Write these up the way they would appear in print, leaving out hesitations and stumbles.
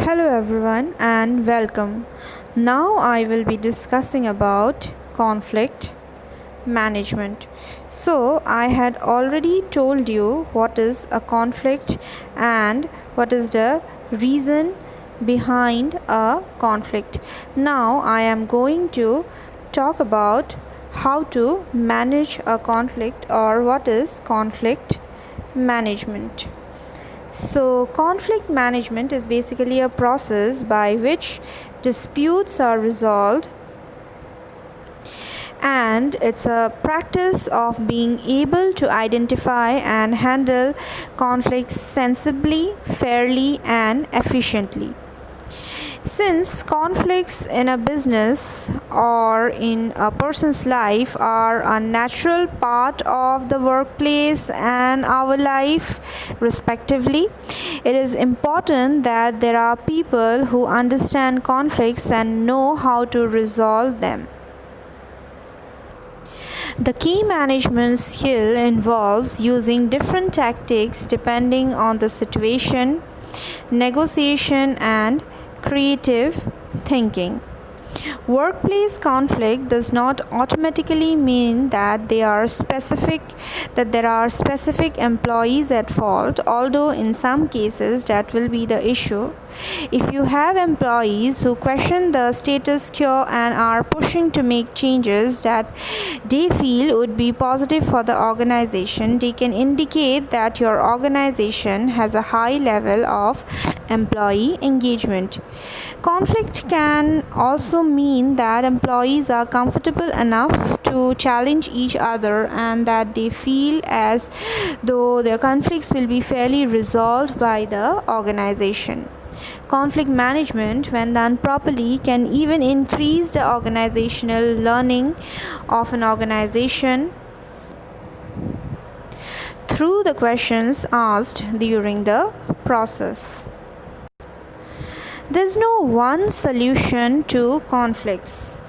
Hello everyone and welcome. Now I will be discussing about conflict management. So I had already told you what is a conflict and what is the reason behind a conflict. Now I am going to talk about how to manage a conflict or what is conflict management. So, conflict management is basically a process by which disputes are resolved, and it's a practice of being able to identify and handle conflicts sensibly, fairly, and efficiently. Since conflicts in a business or in a person's life are a natural part of the workplace and our life, respectively, it is important that there are people who understand conflicts and know how to resolve them. The key management skill involves using different tactics depending on the situation, negotiation, and creative thinking. Workplace conflict does not automatically mean that there are specific employees at fault, although in some cases that will be the issue. If you have employees who question the status quo and are pushing to make changes that they feel would be positive for the organization, they can indicate that your organization has a high level of employee engagement. Conflict can also mean that employees are comfortable enough to challenge each other and that they feel as though their conflicts will be fairly resolved by the organization. Conflict management, when done properly, can even increase the organizational learning of an organization through the questions asked during the process. There's no one solution to conflicts.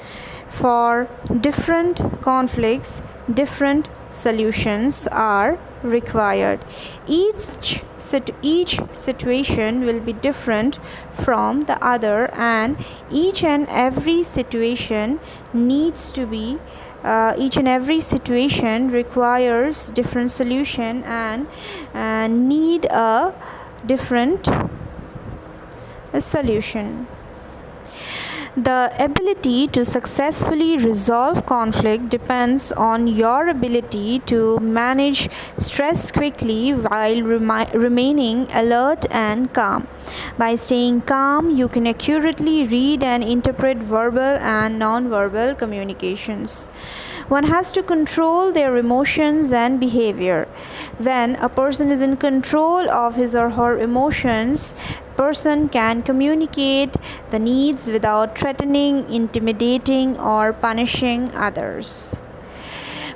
For different conflicts, different solutions are required. Each situation will be different from the other, and each and every situation requires different solution and need a different solution. The ability to successfully resolve conflict depends on your ability to manage stress quickly while remaining alert and calm. By staying calm, you can accurately read and interpret verbal and non-verbal communications. One has to control their emotions and behavior. When a person is in control of his or her emotions, person can communicate the needs without threatening, intimidating, or punishing others.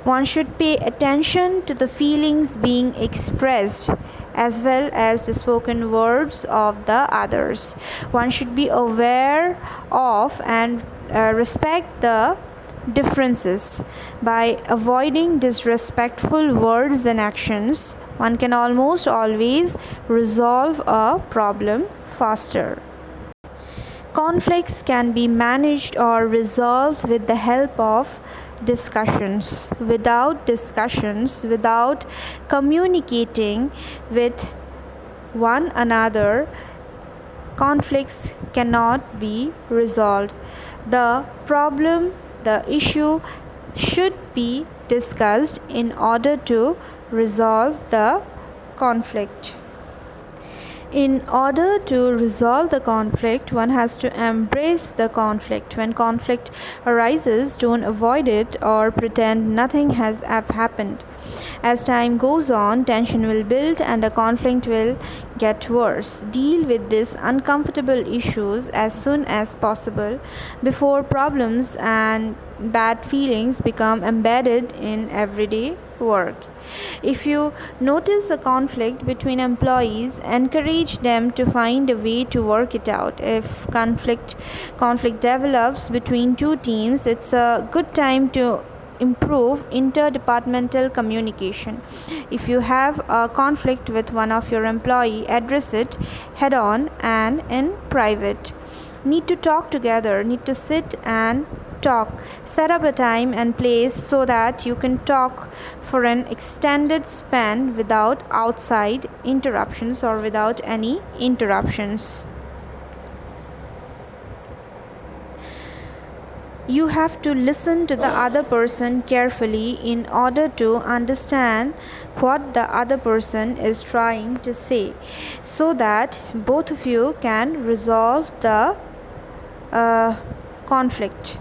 One should pay attention to the feelings being expressed as well as the spoken words of the others. One should be aware of and respect the differences. By avoiding disrespectful words and actions, one can almost always resolve a problem faster. Conflicts can be managed or resolved with the help of discussions. Without communicating with one another, conflicts cannot be resolved. The issue should be discussed in order to resolve the conflict. In order to resolve the conflict, one has to embrace the conflict. When conflict arises, don't avoid it or pretend nothing has happened. As time goes on, tension will build and the conflict will get worse. Deal with these uncomfortable issues as soon as possible before problems and bad feelings become embedded in everyday work. If you notice a conflict between employees, encourage them to find a way to work it out. If conflict develops between two teams, it's a good time to improve interdepartmental communication. If you have a conflict with one of your employee, address it head on and in private. Need to talk together, need to sit and talk. Set up a time and place so that you can talk for an extended span without outside interruptions or without any interruptions. You have to listen to the other person carefully in order to understand what the other person is trying to say, so that both of you can resolve the conflict.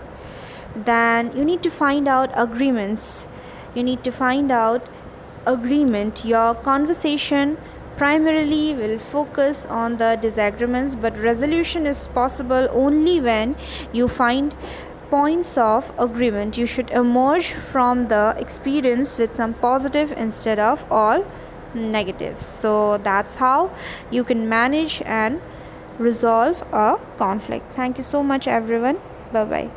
Then you need to find out agreements. You need to find out agreement. Your conversation primarily will focus on the disagreements, but resolution is possible only when you find points of agreement. You should emerge from the experience with some positive instead of all negatives. So that's how you can manage and resolve a conflict. Thank you so much, everyone. Bye bye.